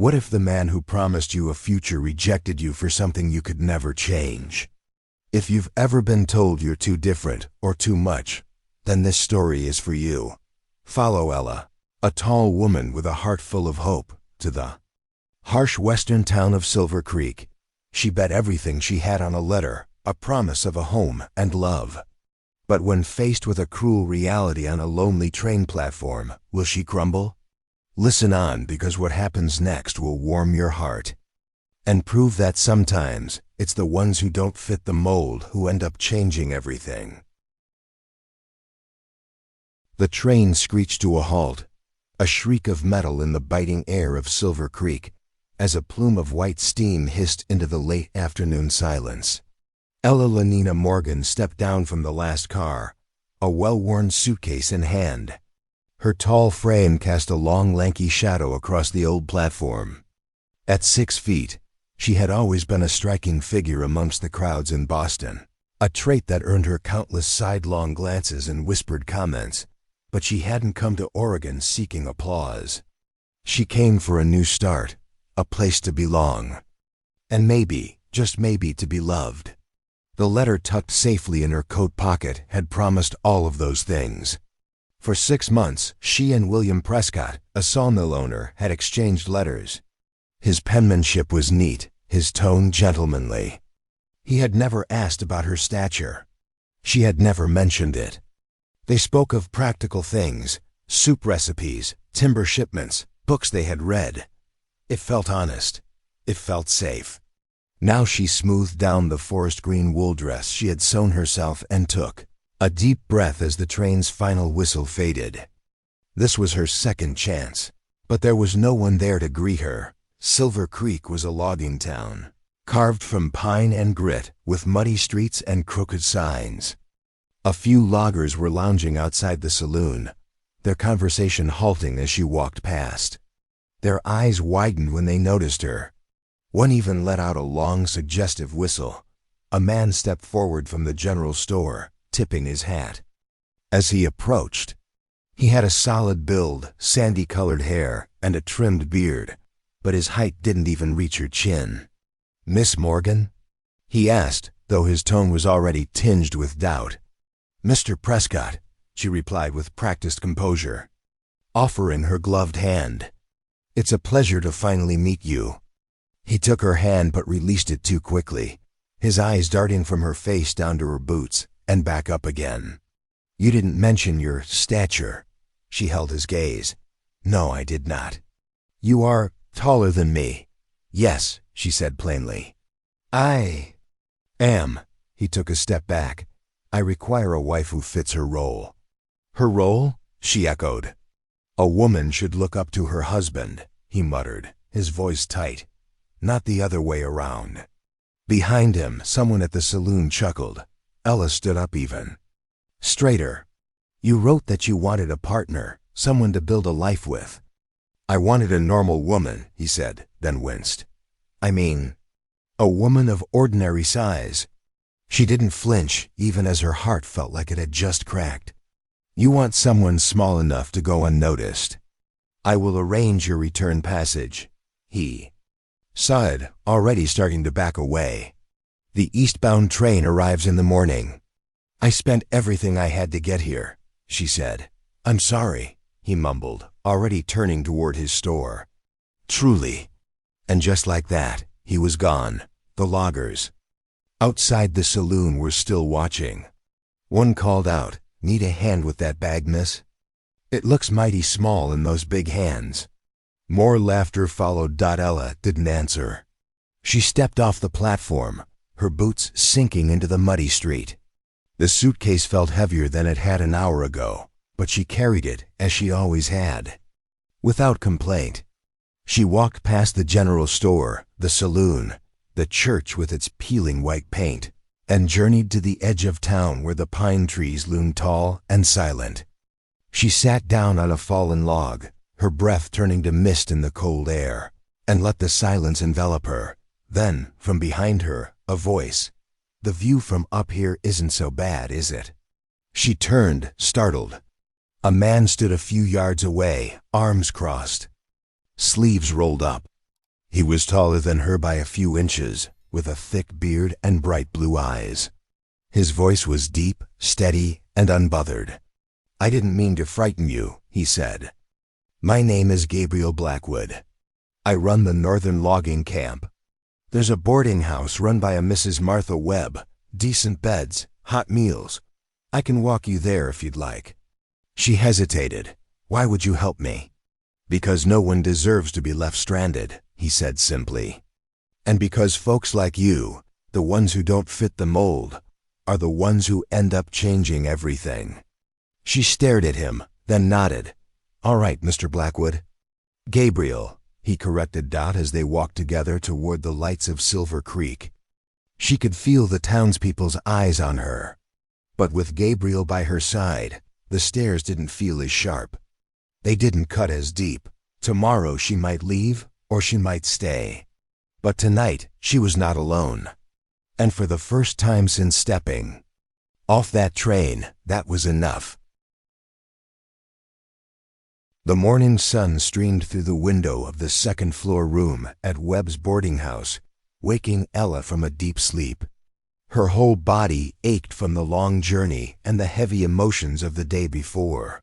What if the man who promised you a future rejected you for something you could never change? If you've ever been told you're too different or too much, then this story is for you. Follow Ella, a tall woman with a heart full of hope, to the harsh western town of Silver Creek. She bet everything she had on a letter, a promise of a home and love. But when faced with a cruel reality on a lonely train platform, will she crumble? Listen on, because what happens next will warm your heart and prove that sometimes it's the ones who don't fit the mold who end up changing everything. The train screeched to a halt, a shriek of metal in the biting air of Silver Creek, as a plume of white steam hissed into the late afternoon silence. Ella Lenina Morgan stepped down from the last car, a well-worn suitcase in hand. Her tall frame cast a long, lanky shadow across the old platform. At 6 feet, she had always been a striking figure amongst the crowds in Boston, a trait that earned her countless sidelong glances and whispered comments. But she hadn't come to Oregon seeking applause. She came for a new start, a place to belong, and maybe, just maybe, to be loved. The letter tucked safely in her coat pocket had promised all of those things. For 6 months, she and William Prescott, a sawmill owner, had exchanged letters. His penmanship was neat, his tone gentlemanly. He had never asked about her stature. She had never mentioned it. They spoke of practical things, soup recipes, timber shipments, books they had read. It felt honest. It felt safe. Now she smoothed down the forest green wool dress she had sewn herself and took a deep breath as the train's final whistle faded. This was her second chance, but there was no one there to greet her. Silver Creek was a logging town, carved from pine and grit, with muddy streets and crooked signs. A few loggers were lounging outside the saloon, their conversation halting as she walked past. Their eyes widened when they noticed her. One even let out a long, suggestive whistle. A man stepped forward from the general store, tipping his hat. As he approached, he had a solid build, sandy-colored hair, and a trimmed beard, but his height didn't even reach her chin. "Miss Morgan?" he asked, though his tone was already tinged with doubt. "Mr. Prescott," she replied with practiced composure, offering her gloved hand. "It's a pleasure to finally meet you." He took her hand but released it too quickly, his eyes darting from her face down to her boots and back up again. "You didn't mention your stature." She held his gaze. "No, I did not." "You are taller than me." "Yes," she said plainly. "I am." He took a step back. "I require a wife who fits her role." "Her role?" she echoed. "A woman should look up to her husband," he muttered, his voice tight. "Not the other way around." Behind him, someone at the saloon chuckled. Ella stood up even. Straighter. "You wrote that you wanted a partner, someone to build a life with." "I wanted a normal woman," he said, then winced. "I mean, a woman of ordinary size." She didn't flinch, even as her heart felt like it had just cracked. "You want someone small enough to go unnoticed. I will arrange your return passage." He sighed, already starting to back away. "The eastbound train arrives in the morning." "I spent everything I had to get here," she said. "I'm sorry," he mumbled, already turning toward his store. "Truly." And just like that, he was gone. The loggers outside the saloon were still watching. One called out, "Need a hand with that bag, miss? It looks mighty small in those big hands." More laughter followed. Ella didn't answer. She stepped off the platform, her boots sinking into the muddy street. The suitcase felt heavier than it had an hour ago, but she carried it as she always had, without complaint. She walked past the general store, the saloon, the church with its peeling white paint, and journeyed to the edge of town where the pine trees loomed tall and silent. She sat down on a fallen log, her breath turning to mist in the cold air, and let the silence envelop her. Then, from behind her, a voice. "The view from up here isn't so bad, is it?" She turned, startled. A man stood a few yards away, arms crossed, sleeves rolled up. He was taller than her by a few inches, with a thick beard and bright blue eyes. His voice was deep, steady, and unbothered. "I didn't mean to frighten you," he said. "My name is Gabriel Blackwood. I run the Northern Logging Camp. There's a boarding house run by a Mrs. Martha Webb, decent beds, hot meals. I can walk you there if you'd like." She hesitated. "Why would you help me?" "Because no one deserves to be left stranded," he said simply. "And because folks like you, the ones who don't fit the mold, are the ones who end up changing everything." She stared at him, then nodded. "All right, Mr. Blackwood." "Gabriel," he corrected Dot as they walked together toward the lights of Silver Creek. She could feel the townspeople's eyes on her. But with Gabriel by her side, the stares didn't feel as sharp. They didn't cut as deep. Tomorrow she might leave, or she might stay. But tonight she was not alone. And for the first time since stepping off that train, that was enough. The morning sun streamed through the window of the second-floor room at Webb's boarding house, waking Ella from a deep sleep. Her whole body ached from the long journey and the heavy emotions of the day before.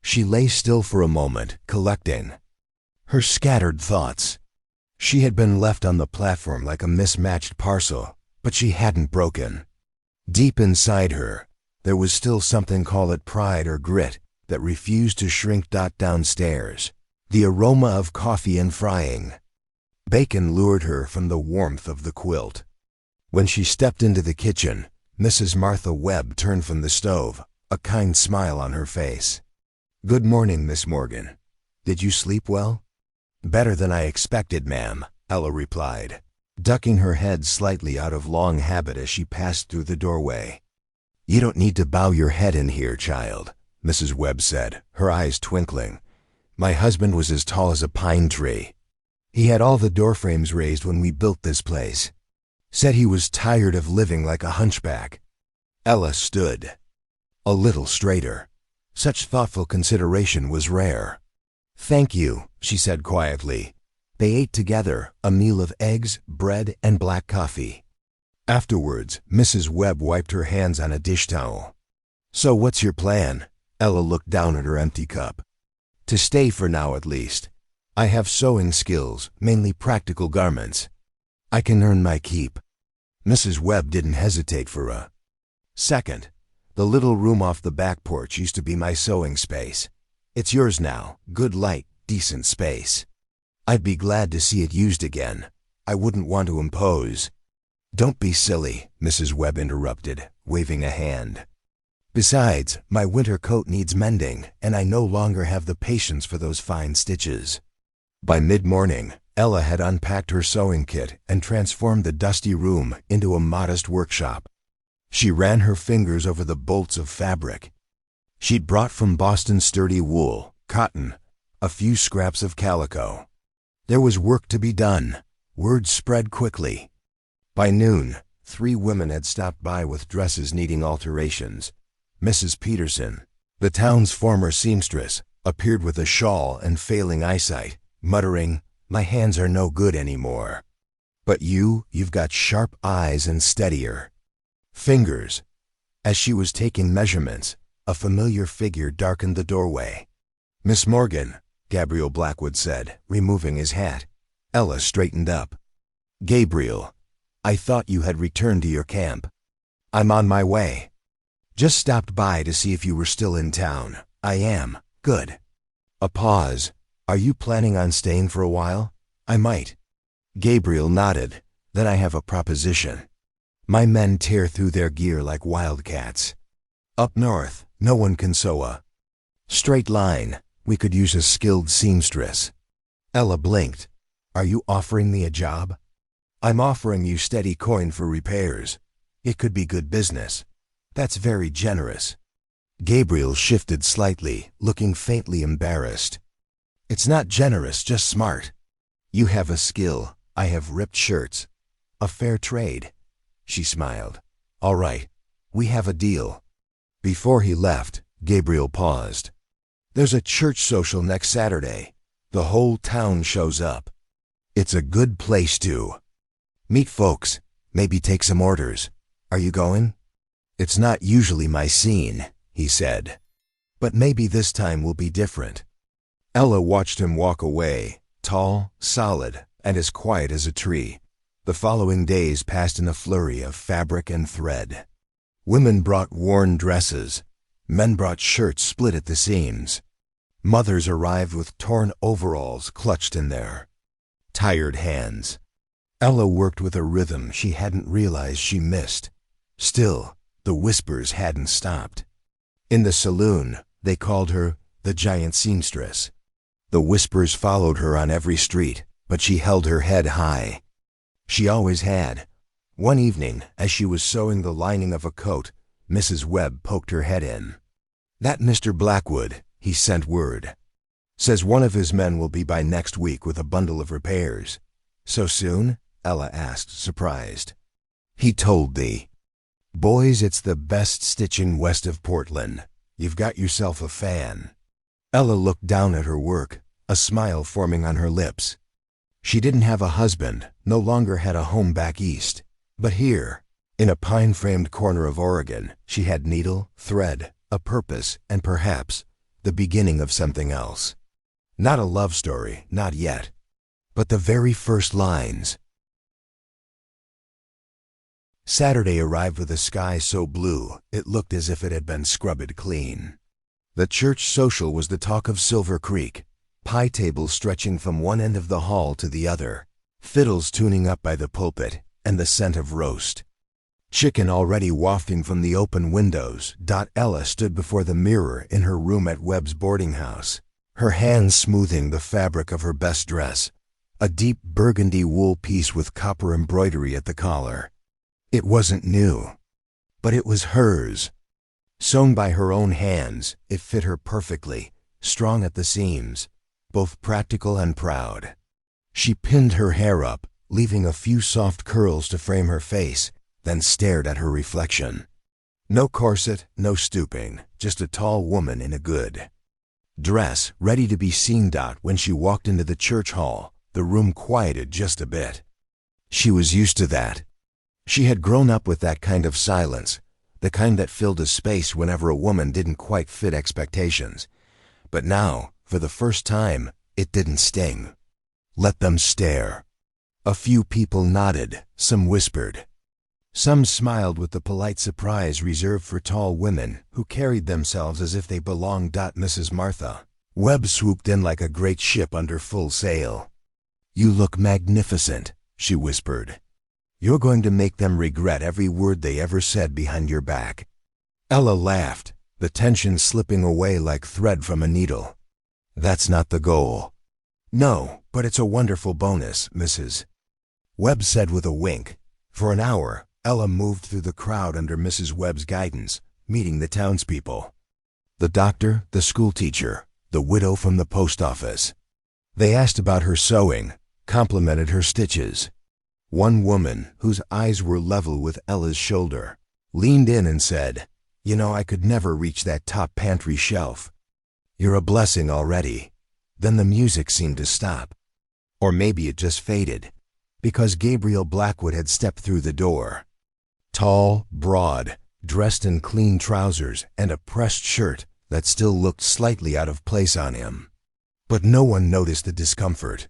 She lay still for a moment, collecting her scattered thoughts. She had been left on the platform like a mismatched parcel, but she hadn't broken. Deep inside her, there was still something, call it pride or grit, that refused to shrink. Downstairs, the aroma of coffee and frying bacon lured her from the warmth of the quilt. When she stepped into the kitchen, Mrs. Martha Webb turned from the stove, a kind smile on her face. "Good morning, Miss Morgan. Did you sleep well?" "Better than I expected, ma'am," Ella replied, ducking her head slightly out of long habit as she passed through the doorway. "You don't need to bow your head in here, child," Mrs. Webb said, her eyes twinkling. "My husband was as tall as a pine tree. He had all the doorframes raised when we built this place. Said he was tired of living like a hunchback." Ella stood a little straighter. Such thoughtful consideration was rare. "Thank you," she said quietly. They ate together, a meal of eggs, bread, and black coffee. Afterwards, Mrs. Webb wiped her hands on a dish towel. "So what's your plan?" Ella looked down at her empty cup. "To stay for now, at least. I have sewing skills, mainly practical garments. I can earn my keep." Mrs. Webb didn't hesitate for a second. "The little room off the back porch used to be my sewing space. It's yours now, good light, decent space. I'd be glad to see it used again. I wouldn't want to impose." "Don't be silly," Mrs. Webb interrupted, waving a hand. "Besides, my winter coat needs mending, and I no longer have the patience for those fine stitches." By mid-morning, Ella had unpacked her sewing kit and transformed the dusty room into a modest workshop. She ran her fingers over the bolts of fabric. She'd brought from Boston sturdy wool, cotton, a few scraps of calico. There was work to be done. Word spread quickly. By noon, 3 women had stopped by with dresses needing alterations. Mrs. Peterson, the town's former seamstress, appeared with a shawl and failing eyesight, muttering, "My hands are no good anymore." "But you've got sharp eyes and steadier fingers." As she was taking measurements, a familiar figure darkened the doorway. "Miss Morgan," Gabriel Blackwood said, removing his hat. Ella straightened up. "Gabriel, I thought you had returned to your camp." "I'm on my way. Just stopped by to see if you were still in town." "I am." "Good." A pause. "Are you planning on staying for a while?" "I might." Gabriel nodded. "Then I have a proposition. My men tear through their gear like wildcats. Up north, no one can sew a straight line. We could use a skilled seamstress." Ella blinked. "Are you offering me a job?" "I'm offering you steady coin for repairs. It could be good business." "That's very generous." Gabriel shifted slightly, looking faintly embarrassed. "It's not generous, just smart. You have a skill, I have ripped shirts. A fair trade." She smiled. "All right, we have a deal." Before he left, Gabriel paused. "There's a church social next Saturday. The whole town shows up. It's a good place to meet folks, maybe take some orders. Are you going? It's not usually my scene, he said. But maybe this time will be different. Ella watched him walk away, tall, solid, and as quiet as a tree. The following days passed in a flurry of fabric and thread. Women brought worn dresses. Men brought shirts split at the seams. Mothers arrived with torn overalls clutched in their tired hands. Ella worked with a rhythm she hadn't realized she missed. Still, the whispers hadn't stopped. In the saloon, they called her the giant seamstress. The whispers followed her on every street, but she held her head high. She always had. One evening, as she was sewing the lining of a coat, Mrs. Webb poked her head in. "That Mr. Blackwood," he sent word. "Says one of his men will be by next week with a bundle of repairs." "So soon?" Ella asked, surprised. "He told thee. Boys, it's the best stitching west of Portland. You've got yourself a fan." Ella looked down at her work, a smile forming on her lips. She didn't have a husband, no longer had a home back east. But here, in a pine-framed corner of Oregon, she had needle, thread, a purpose, and perhaps the beginning of something else. Not a love story, not yet. But the very first lines. Saturday arrived with a sky so blue it looked as if it had been scrubbed clean. The church social was the talk of Silver Creek, pie tables stretching from one end of the hall to the other, fiddles tuning up by the pulpit, and the scent of roast chicken already wafting from the open windows. Ella stood before the mirror in her room at Webb's boarding house, her hands smoothing the fabric of her best dress, a deep burgundy wool piece with copper embroidery at the collar. It wasn't new, but it was hers. Sewn by her own hands, it fit her perfectly, strong at the seams, both practical and proud. She pinned her hair up, leaving a few soft curls to frame her face, then stared at her reflection. No corset, no stooping, just a tall woman in a good dress, ready to be seen. When she walked into the church hall, the room quieted just a bit. She was used to that. She had grown up with that kind of silence, the kind that filled a space whenever a woman didn't quite fit expectations. But now, for the first time, it didn't sting. Let them stare. A few people nodded, some whispered. Some smiled with the polite surprise reserved for tall women who carried themselves as if they belonged. Mrs. Martha Webb swooped in like a great ship under full sail. "You look magnificent," she whispered. "You're going to make them regret every word they ever said behind your back." Ella laughed, the tension slipping away like thread from a needle. "That's not the goal." "No, but it's a wonderful bonus, Mrs. Webb said with a wink. For an hour, Ella moved through the crowd under Mrs. Webb's guidance, meeting the townspeople. The doctor, the schoolteacher, the widow from the post office. They asked about her sewing, complimented her stitches. One woman, whose eyes were level with Ella's shoulder, leaned in and said, "You know, I could never reach that top pantry shelf." "You're a blessing already." Then the music seemed to stop. Or maybe it just faded, because Gabriel Blackwood had stepped through the door. Tall, broad, dressed in clean trousers and a pressed shirt that still looked slightly out of place on him. But no one noticed the discomfort.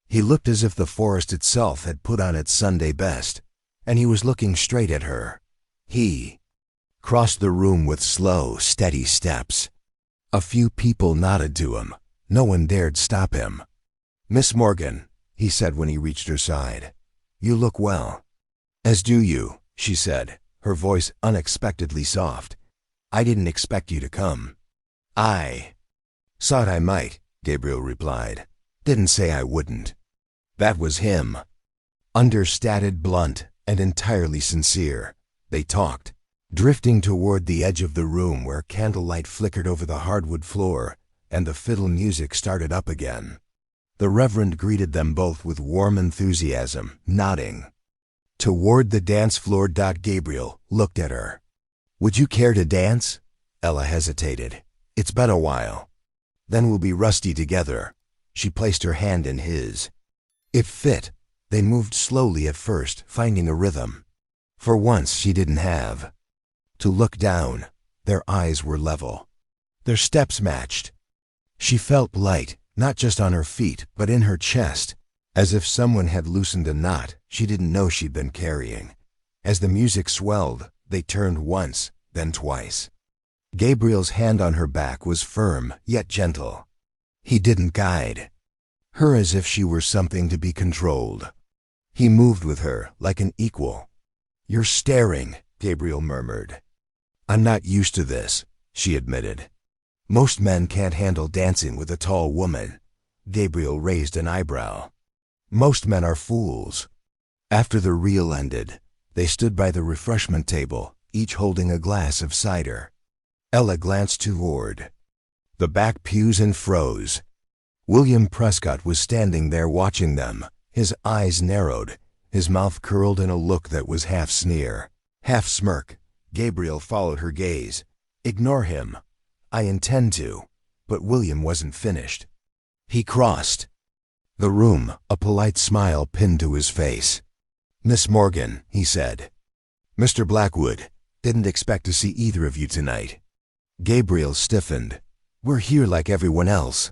He looked as if the forest itself had put on its Sunday best, and he was looking straight at her. He crossed the room with slow, steady steps. A few people nodded to him. No one dared stop him. "Miss Morgan," he said when he reached her side, "you look well." "As do you," she said, her voice unexpectedly soft. "I didn't expect you to come." "I thought I might," Gabriel replied. "Didn't say I wouldn't." That was him. Understated, blunt, and entirely sincere. They talked, drifting toward the edge of the room where candlelight flickered over the hardwood floor and the fiddle music started up again. The Reverend greeted them both with warm enthusiasm, nodding. Toward the dance floor. Gabriel looked at her. "Would you care to dance?" Ella hesitated. "It's been a while." "Then we'll be rusty together." She placed her hand in his. It fit. They moved slowly at first, finding a rhythm. For once she didn't have to look down. Their eyes were level. Their steps matched. She felt light, not just on her feet, but in her chest, as if someone had loosened a knot she didn't know she'd been carrying. As the music swelled, they turned once, then twice. Gabriel's hand on her back was firm, yet gentle. He didn't guide her as if she were something to be controlled. He moved with her like an equal. "You're staring," Gabriel murmured. "I'm not used to this," she admitted. "Most men can't handle dancing with a tall woman." Gabriel raised an eyebrow. "Most men are fools." After the reel ended, they stood by the refreshment table, each holding a glass of cider. Ella glanced toward the back pews and froze. William Prescott was standing there watching them, his eyes narrowed, his mouth curled in a look that was half sneer, half smirk. Gabriel followed her gaze. "Ignore him." "I intend to." But William wasn't finished. He crossed the room, a polite smile pinned to his face. "Miss Morgan," he said. "Mr. Blackwood, didn't expect to see either of you tonight." Gabriel stiffened. "We're here like everyone else."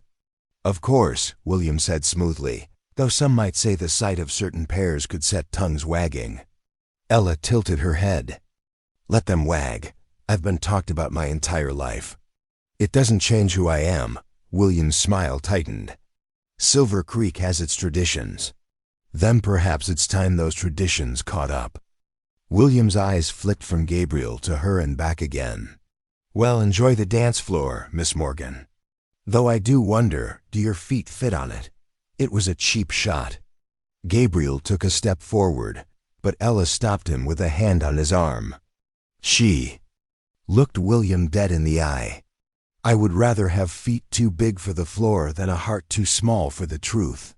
"Of course," William said smoothly, though some might say the sight of certain pairs could set tongues wagging. Ella tilted her head. "Let them wag. I've been talked about my entire life." "It doesn't change who I am." William's smile tightened. "Silver Creek has its traditions. Then perhaps it's time those traditions caught up." William's eyes flicked from Gabriel to her and back again. "Well, enjoy the dance floor, Miss Morgan. Though I do wonder, do your feet fit on it? It was a cheap shot." Gabriel took a step forward, but Ella stopped him with a hand on his arm. She looked William dead in the eye. "I would rather have feet too big for the floor than a heart too small for the truth."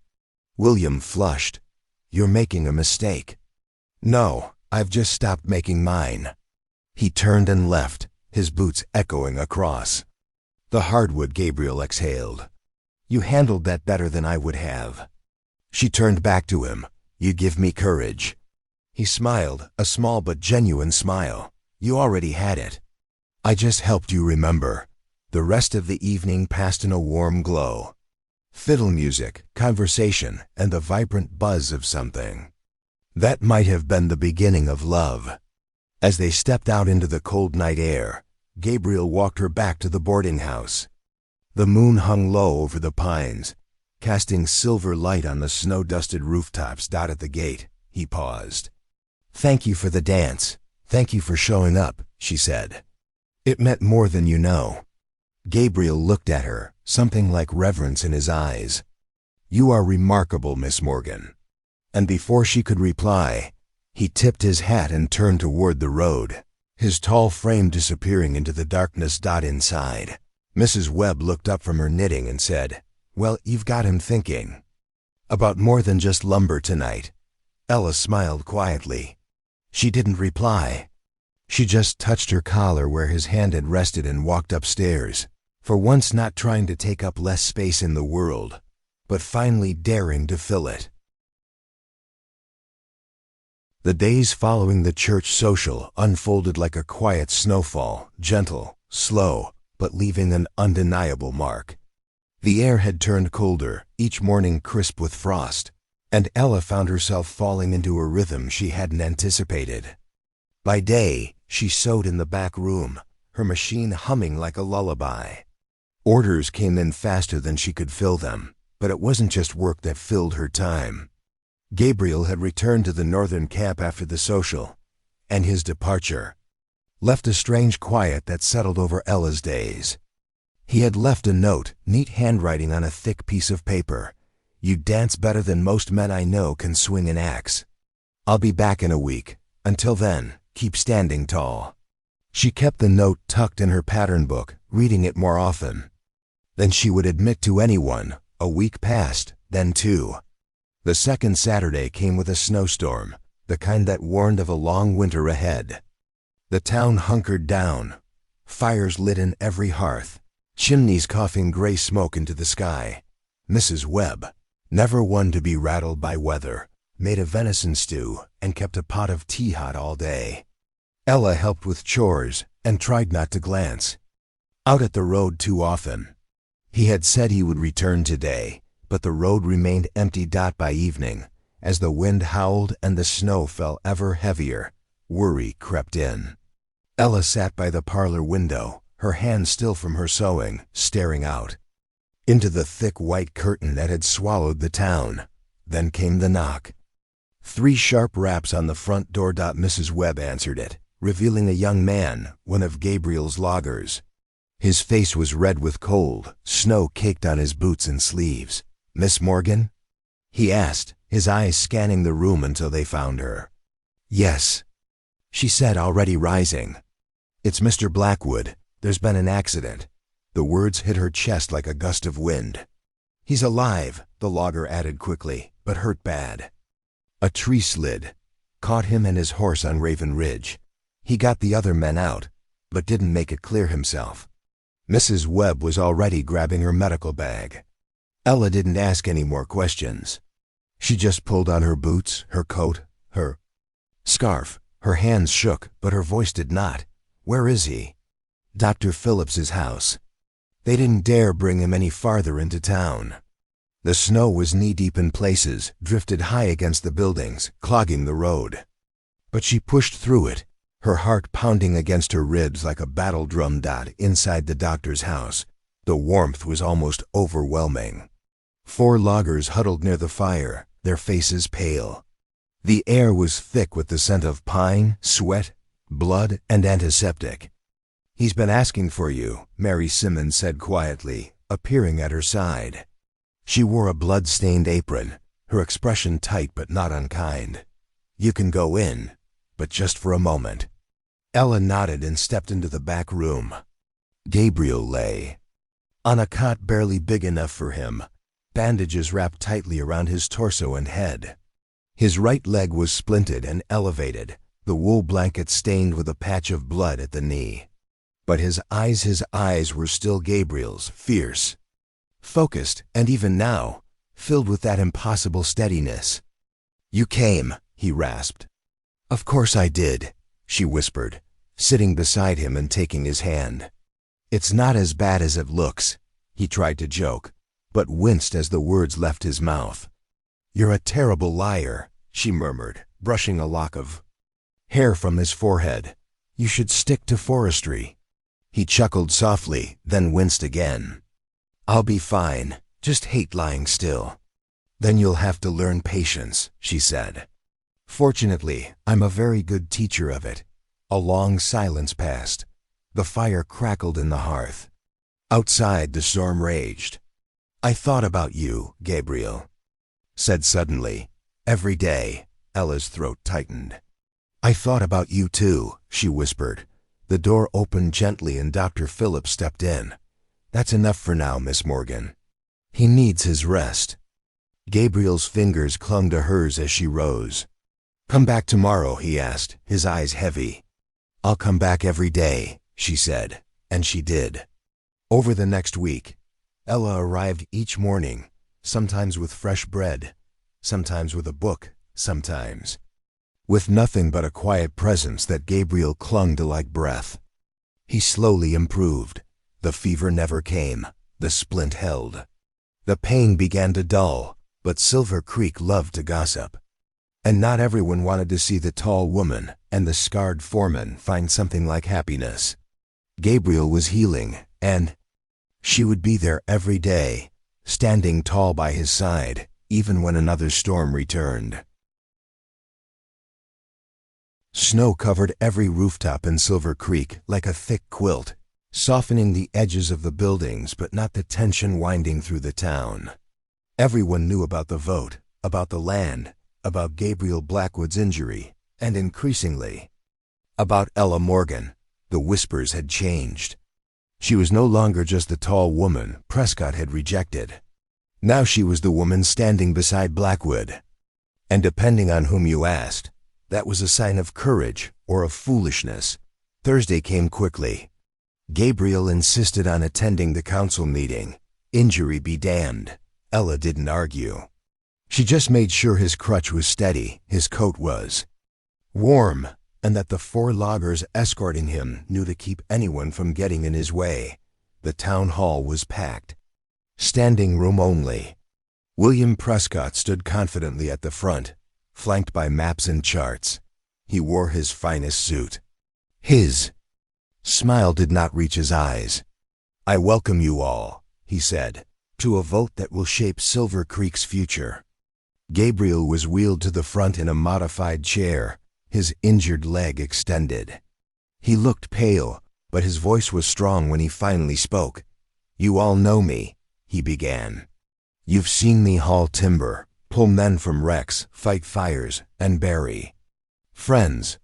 William flushed. "You're making a mistake." "No, I've just stopped making mine." He turned and left, his boots echoing across the hardwood. Gabriel exhaled. "You handled that better than I would have." She turned back to him. "You give me courage." He smiled, a small but genuine smile. "You already had it. I just helped you remember." The rest of the evening passed in a warm glow. Fiddle music, conversation, and the vibrant buzz of something that might have been the beginning of love. As they stepped out into the cold night air, Gabriel walked her back to the boarding house. The moon hung low over the pines, casting silver light on the snow-dusted rooftops dotted the gate. He paused. "Thank you for the dance. Thank you for showing up," she said. "It meant more than you know." Gabriel looked at her, something like reverence in his eyes. "You are remarkable, Miss Morgan." And before she could reply, he tipped his hat and turned toward the road, his tall frame disappearing into the darkness. Inside, Mrs. Webb looked up from her knitting and said, "Well, you've got him thinking about more than just lumber tonight." Ella smiled quietly. She didn't reply. She just touched her collar where his hand had rested and walked upstairs, for once not trying to take up less space in the world, but finally daring to fill it. The days following the church social unfolded like a quiet snowfall, gentle, slow, but leaving an undeniable mark. The air had turned colder, each morning crisp with frost, and Ella found herself falling into a rhythm she hadn't anticipated. By day, she sewed in the back room, her machine humming like a lullaby. Orders came in faster than she could fill them, but it wasn't just work that filled her time. Gabriel had returned to the northern camp after the social, and his departure left a strange quiet that settled over Ella's days. He had left a note, neat handwriting on a thick piece of paper. "You dance better than most men I know can swing an axe. I'll be back in a week. Until then, keep standing tall." She kept the note tucked in her pattern book, reading it more often than she would admit to anyone. A week passed, then two. The second Saturday came with a snowstorm, the kind that warned of a long winter ahead. The town hunkered down, fires lit in every hearth, chimneys coughing gray smoke into the sky. Mrs. Webb Never one to be rattled by weather, made a venison stew and kept a pot of tea hot all day. Ella helped with chores and tried not to glance out at the road too often. He had said he would return today, but the road remained empty by evening. As the wind howled and the snow fell ever heavier, worry crept in. Ella sat by the parlor window, her hands still from her sewing, staring out into the thick white curtain that had swallowed the town. Then came the knock. 3 sharp raps on the front door. Mrs. Webb answered it, revealing a young man, one of Gabriel's loggers. His face was red with cold, snow caked on his boots and sleeves. "Miss Morgan?" he asked, his eyes scanning the room until they found her. "Yes," she said, already rising. "It's Mr. Blackwood. There's been an accident." The words hit her chest like a gust of wind. "He's alive," the logger added quickly, "but hurt bad. A tree slid, caught him and his horse on Raven Ridge. He got the other men out, but didn't make it clear himself." Mrs. Webb was already grabbing her medical bag. Ella didn't ask any more questions. She just pulled on her boots, her coat, her scarf. Her hands shook, but her voice did not. "Where is he?" "Dr. Phillips's house. They didn't dare bring him any farther into town." The snow was knee-deep in places, drifted high against the buildings, clogging the road. But she pushed through it, her heart pounding against her ribs like a battle drum. Inside the doctor's house, the warmth was almost overwhelming. 4 loggers huddled near the fire, their faces pale. The air was thick with the scent of pine, sweat, blood, and antiseptic. "He's been asking for you," Mary Simmons said quietly, appearing at her side. She wore a blood-stained apron, her expression tight but not unkind. "You can go in, but just for a moment." Ella nodded and stepped into the back room. Gabriel lay on a cot barely big enough for him, bandages wrapped tightly around his torso and head. His right leg was splinted and elevated, the wool blanket stained with a patch of blood at the knee. But his eyes were still Gabriel's, fierce, focused, and even now, filled with that impossible steadiness. "You came," he rasped. "Of course I did," she whispered, sitting beside him and taking his hand. "It's not as bad as it looks," he tried to joke, but winced as the words left his mouth. "You're a terrible liar," she murmured, brushing a lock of hair from his forehead. "You should stick to forestry." He chuckled softly, then winced again. "I'll be fine, just hate lying still." "Then you'll have to learn patience," she said. "Fortunately, I'm a very good teacher of it." A long silence passed. The fire crackled in the hearth. Outside, the storm raged. "I thought about you," Gabriel said suddenly. "Every day." Ella's throat tightened. "I thought about you too," she whispered. The door opened gently and Dr. Phillips stepped in. "That's enough for now, Miss Morgan. He needs his rest." Gabriel's fingers clung to hers as she rose. "Come back tomorrow," he asked, his eyes heavy. "I'll come back every day," she said, and she did. Over the next week, Ella arrived each morning, sometimes with fresh bread, sometimes with a book, sometimes with nothing but a quiet presence that Gabriel clung to like breath. He slowly improved. The fever never came. The splint held. The pain began to dull, but Silver Creek loved to gossip. And not everyone wanted to see the tall woman and the scarred foreman find something like happiness. Gabriel was healing, and she would be there every day, standing tall by his side, even when another storm returned. Snow covered every rooftop in Silver Creek like a thick quilt, softening the edges of the buildings but not the tension winding through the town. Everyone knew about the vote, about the land, about Gabriel Blackwood's injury, and increasingly, about Ella Morgan. The whispers had changed. She was no longer just the tall woman Prescott had rejected. Now she was the woman standing beside Blackwood. And depending on whom you asked, that was a sign of courage or of foolishness. Thursday came quickly. Gabriel insisted on attending the council meeting. Injury be damned. Ella didn't argue. She just made sure his crutch was steady, his coat was warm, and that the 4 loggers escorting him knew to keep anyone from getting in his way. The town hall was packed. Standing room only. William Prescott stood confidently at the front, flanked by maps and charts. He wore his finest suit. His smile did not reach his eyes. "I welcome you all," he said, "to a vote that will shape Silver Creek's future." Gabriel was wheeled to the front in a modified chair, his injured leg extended. He looked pale, but his voice was strong when he finally spoke. "You all know me," he began. "You've seen me haul timber, pull men from wrecks, fight fires, and bury friends.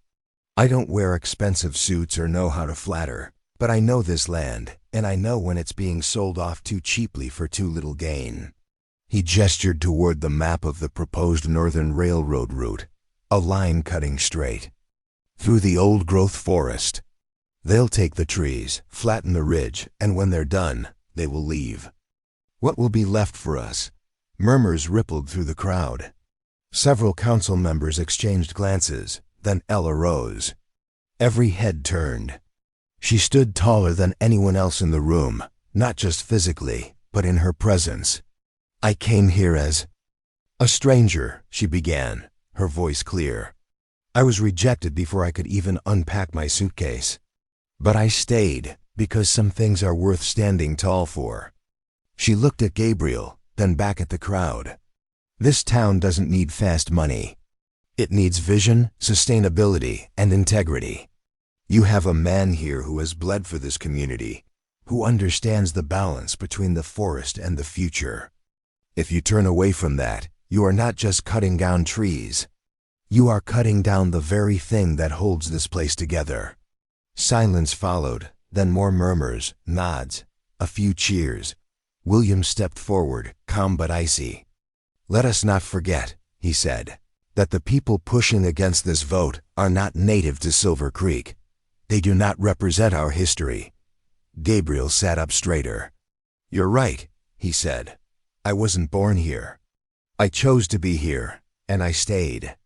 I don't wear expensive suits or know how to flatter, but I know this land, and I know when it's being sold off too cheaply for too little gain." He gestured toward the map of the proposed Northern Railroad route, a line cutting straight through the old-growth forest. "They'll take the trees, flatten the ridge, and when they're done, they will leave. What will be left for us?" Murmurs rippled through the crowd. Several council members exchanged glances, then Ella rose. Every head turned. She stood taller than anyone else in the room, not just physically, but in her presence. "I came here as a stranger," she began, her voice clear. "I was rejected before I could even unpack my suitcase. But I stayed, because some things are worth standing tall for." She looked at Gabriel, then back at the crowd. "This town doesn't need fast money. It needs vision, sustainability, and integrity. You have a man here who has bled for this community, who understands the balance between the forest and the future. If you turn away from that, you are not just cutting down trees. You are cutting down the very thing that holds this place together." Silence followed, then more murmurs, nods, a few cheers. William stepped forward, calm but icy. "Let us not forget," he said, "that the people pushing against this vote are not native to Silver Creek. They do not represent our history." Gabriel sat up straighter. "You're right," he said. "I wasn't born here. I chose to be here, and I stayed.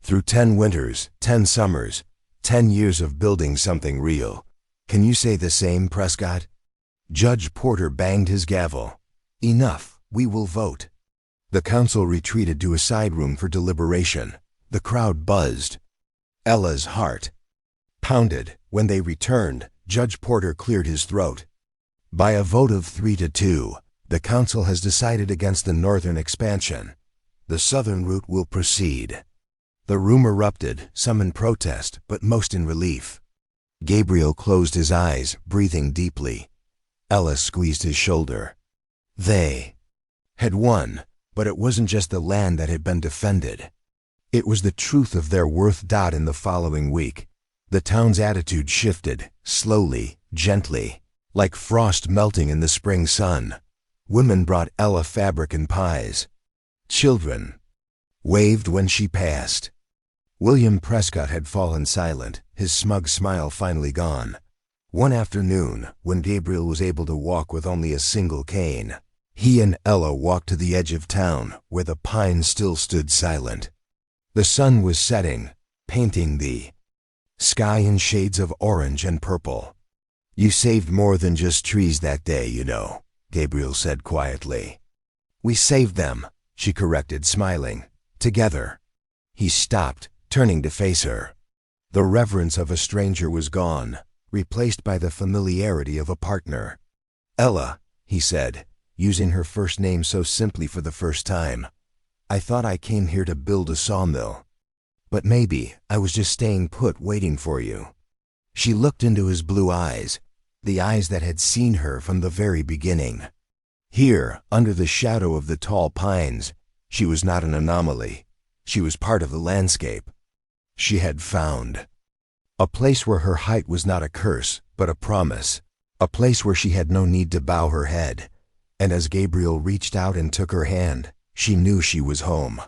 Through 10 winters, 10 summers, 10 years of building something real. Can you say the same, Prescott?" Judge Porter banged his gavel. "Enough, we will vote." The council retreated to a side room for deliberation. The crowd buzzed. Ella's heart pounded. When they returned, Judge Porter cleared his throat. "By a vote of 3-2, the council has decided against the northern expansion. The southern route will proceed." The room erupted, some in protest, but most in relief. Gabriel closed his eyes, breathing deeply. Ella squeezed his shoulder. They had won, but it wasn't just the land that had been defended. It was the truth of their worth. In the following week, the town's attitude shifted, slowly, gently, like frost melting in the spring sun. Women brought Ella fabric and pies. Children waved when she passed. William Prescott had fallen silent, his smug smile finally gone. One afternoon, when Gabriel was able to walk with only a single cane, he and Ella walked to the edge of town, where the pines still stood silent. The sun was setting, painting the sky in shades of orange and purple. "You saved more than just trees that day, you know," Gabriel said quietly. "We saved them," she corrected, smiling. "Together." He stopped, turning to face her. The reverence of a stranger was gone, replaced by the familiarity of a partner. "Ella," he said, using her first name so simply for the first time, "I thought I came here to build a sawmill. But maybe I was just staying put waiting for you." She looked into his blue eyes, the eyes that had seen her from the very beginning. Here, under the shadow of the tall pines, she was not an anomaly. She was part of the landscape. She had found a place where her height was not a curse, but a promise. A place where she had no need to bow her head. And as Gabriel reached out and took her hand, she knew she was home.